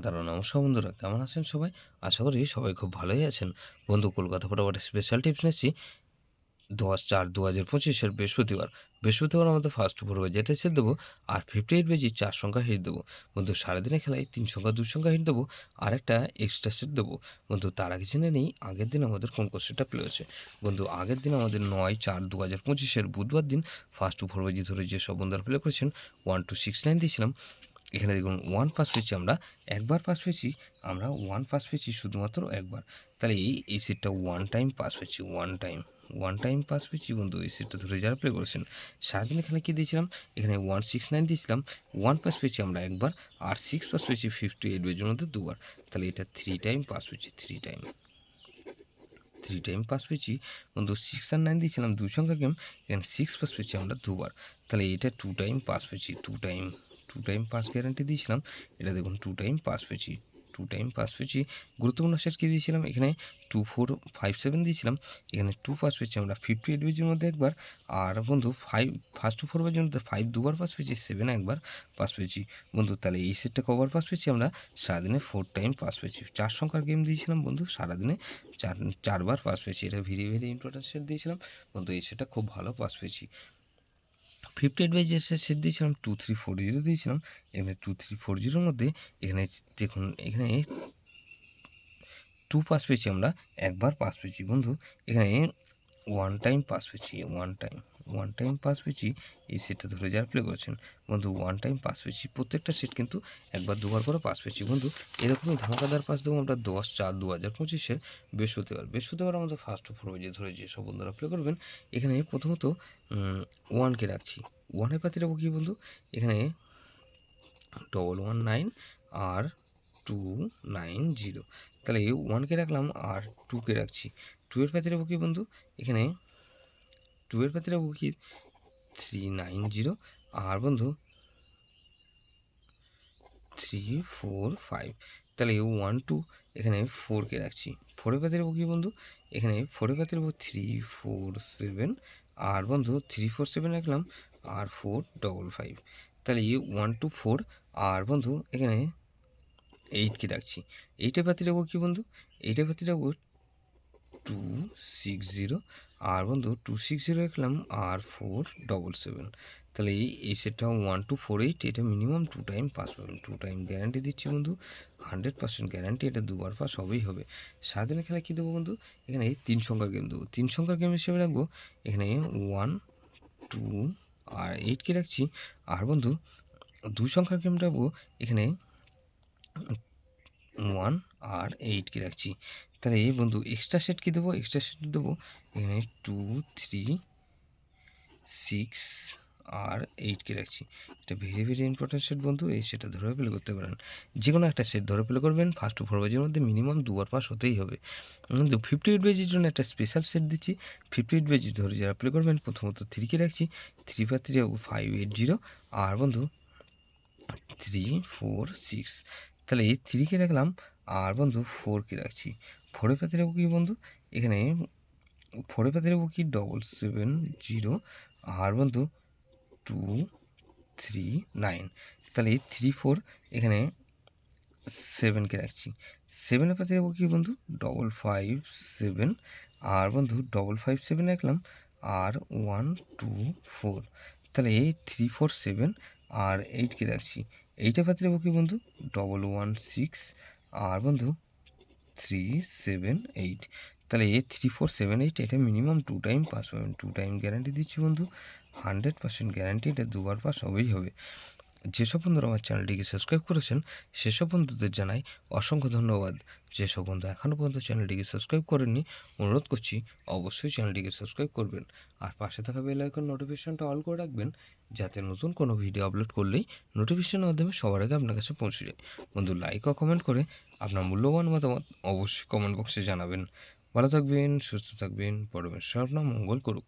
আদারও নমস্কার বন্ধুরা, কেমন আছেন সবাই? আশা করি সবাই খুব ভালোই আছেন। বন্ধু, কলকাতা ফটোফটের স্পেশাল টিপস নিচ্ছি 10/4/2025 বৃহস্পতিবার আমাদের ফার্স্ট পড়বে যেটা সেট দেবো, আর 58 বেজি 4 সংখ্যা হিট দেবো। বন্ধু, সারাদিনে খেলায় 3 সংখ্যা 2 সংখ্যা হিট দেবো, আর একটা এক্সট্রা সেট দেবো। বন্ধু, তার আগে জেনে নেই আগের দিন আমাদের কোন কোশ্চেনটা প্লে হয়েছে। বন্ধু, আগের দিন আমাদের 9/4/2025 বুধবার দিন ফার্স্ট বেজি ধরে যেসব বন্ধুরা প্লে করেছেন 1269 দিয়েছিলাম। এখানে দেখুন 1 পাস পেয়েছি আমরা, একবার পাস পেয়েছি আমরা, 1 পাস পেয়েছি শুধুমাত্র একবার। তাহলে এই সেটটা 1 টাইম পাস পেয়েছি, 1 টাইম পাস পেয়েছি। বন্ধু, এই সেটটা ধরে যারা প্লে করেছেন সারাদিনে খেলা কী দিয়েছিলাম, এখানে 169 দিয়েছিলাম, 1 পাস পেয়েছি আমরা একবার, আর 6 পাস পেয়েছি 58 বেজের মধ্যে দুবার। তাহলে এটা 3 টাইম পাস পেয়েছি, 3 টাইম পাস পেয়েছি। বন্ধু, 6 আর 9 দিয়েছিলাম 2 সংখ্যা গেম, এখানে 6 পাস পেয়েছি আমরা দুবার। তাহলে এটা 2 টাইম পাস পেয়েছি, 2 টাইম পাস গ্যারান্টি দিয়েছিলাম। এটা দেখুন 2 টাইম পাস পেয়েছি, 2 টাইম পাস পেয়েছি। গুরুত্বপূর্ণ সেট কী দিয়েছিলাম, এখানে 2457 দিয়েছিলাম, এখানে 2 পাস পেয়েছি আমরা 58 বেজের মধ্যে একবার। আর বন্ধু, ফার্স্ট 4 বেজের মধ্যে 5 দুবার পাস পেয়েছি, 7 একবার পাস পেয়েছি। বন্ধু, তাহলে এই সেটটা কবার পাস পেয়েছি আমরা, সারাদিনে 4 টাইম পাস পেয়েছি। 4 সংখ্যার গেম দিয়েছিলাম বন্ধু, সারাদিনে 4বার পাস পেয়েছি। এটা ভেরি ইম্পর্টেন্ট সেট দিয়েছিলাম বন্ধু, এই সেটটা খুব ভালো পাস পেয়েছি। 58 বাই যে সেট দিয়েছিলাম 2340 দিয়েছিলাম, এখানে 2340 মধ্যে এখানে দেখুন, এখানে 2 পাস পেয়েছি আমরা, একবার পাস পেয়েছি। বন্ধু, এখানে 1 টাইম পাস পেয়েছি, 1 টাইম পাস পেয়েছি। এই সেটটা ধরে যারা প্লে করেছেন বন্ধু, 1 টাইম পাস পেয়েছি। প্রত্যেকটা সেট কিন্তু একবার দুবার করে পাস পেয়েছি। বন্ধু, এরকমই ধামাকাদার পাস দেবো আমরা 10/4/2025 বৃহস্পতিবার আমাদের ফার্স্ট পড়বে যে ধরে যেসব বন্ধুরা প্লে করবেন। এখানে প্রথমত 1কে রাখছি, 1-এর পাতি রাখবো কি বন্ধু, এখানে 119 আর 290। তাহলে 1কে রাখলাম আর 2কে রাখছি। 2-এর পাতি রাখবো কি বন্ধু, এখানে 2-এর পাতি রাখবো কি 390, আর বন্ধু 345। তাহলে 1 2 এখানে 4কে রাখছি। 4-এর পাতি রাখবো কি বন্ধু, এখানে 4-এর পাতি রাখবো 347, আর বন্ধু 347 রাখলাম, আর 455। তাহলে 1 2 4, আর বন্ধু এখানে 8কে রাখছি। 8-এর পাতি রাখবো কি বন্ধু, 8-এর পাতি রাখবো 260, আর বন্ধু 260 রাখলাম, আর 477। তাহলে এই সেটটা 1 2 4 8, এটা মিনিমাম 2 টাইম পাস পাবেন। 2 টাইম গ্যারান্টি দিচ্ছি বন্ধু, 100% গ্যারান্টি, এটা দুবার পাস হবেই হবে। সারাদিনের খেলা কী দেবো বন্ধু, এখানে 3 সংখ্যার গেম দেবো, 3 সংখ্যার গেম হিসেবে রাখবো এখানে 1 2 আর 8কে রাখছি, আর বন্ধু 2 সংখ্যার গেম রাখবো এখানে 1 আর 8কে রাখছি। তাহলে এই বন্ধু এক্সট্রা সেট কী দেবো, এক্সট্রা সেট দেবো এখানে 2 3 6 আর 8কে রাখছি। এটা ভেরি ইম্পর্টেন্ট সেট বন্ধু, এই সেটটা ধরে প্লে করতে পারেন। যে কোনো একটা সেট ধরে প্লে করবেন, ফার্স্ট 4 বেজের মধ্যে মিনিমাম দুবার পাস হতেই হবে। কিন্তু 58 বেজির জন্য একটা স্পেশাল সেট দিচ্ছি। 58 বেজি ধরে যারা প্লে করবেন, প্রথমত 3কে রাখছি, 3 বা 3 580, আর বন্ধু 3 4 6। তাহলে এই 3কে রাখলাম, আর বন্ধু 4কে রাখছি। 4-এর পাতি রাখবো কি বন্ধু, এখানে 4-এর পাতি রাখবো কি 770, আর বন্ধু 239। তাহলে এই 3 4 এখানে 7কে রাখছি। 7-এর পাতি রাখবো কি বন্ধু 557, আর বন্ধু 557 রাখলাম, আর 1 2 4। তাহলে এই 3 4 7 আর 8কে রাখছি। 8-এর পাতি রাখবো কি বন্ধু 116, আর বন্ধু 378। তাহলে 3 4 7 8, এটা মিনিমাম 2 টাইম পাস পাবেন। 2 টাইম গ্যারান্টি দিচ্ছি বন্ধু, 100% গ্যারান্টি, এটা দুবার পাস হবেই হবে। যেসব বন্ধুরা আমার চ্যানেলটিকে সাবস্ক্রাইব করেছেন সেসব বন্ধুদের জানাই অসংখ্য ধন্যবাদ। যেসব বন্ধু এখনও পর্যন্ত চ্যানেলটিকে সাবস্ক্রাইব করেননি, অনুরোধ করছি অবশ্যই চ্যানেলটিকে সাবস্ক্রাইব করবেন, আর পাশে থাকা বেল আইকন নোটিফিকেশনটা অল করে রাখবেন, যাতে নতুন কোনো ভিডিও আপলোড করলেই নোটিফিকেশনের মাধ্যমে সবার আগে আপনার কাছে পৌঁছে যায়। বন্ধু, লাইক ও কমেন্ট করে আপনার মূল্যবান মতামত অবশ্যই কমেন্ট বক্সে জানাবেন। ভালো থাকবেন, সুস্থ থাকবেন, পরমেশ্বর আপনার মঙ্গল করুক।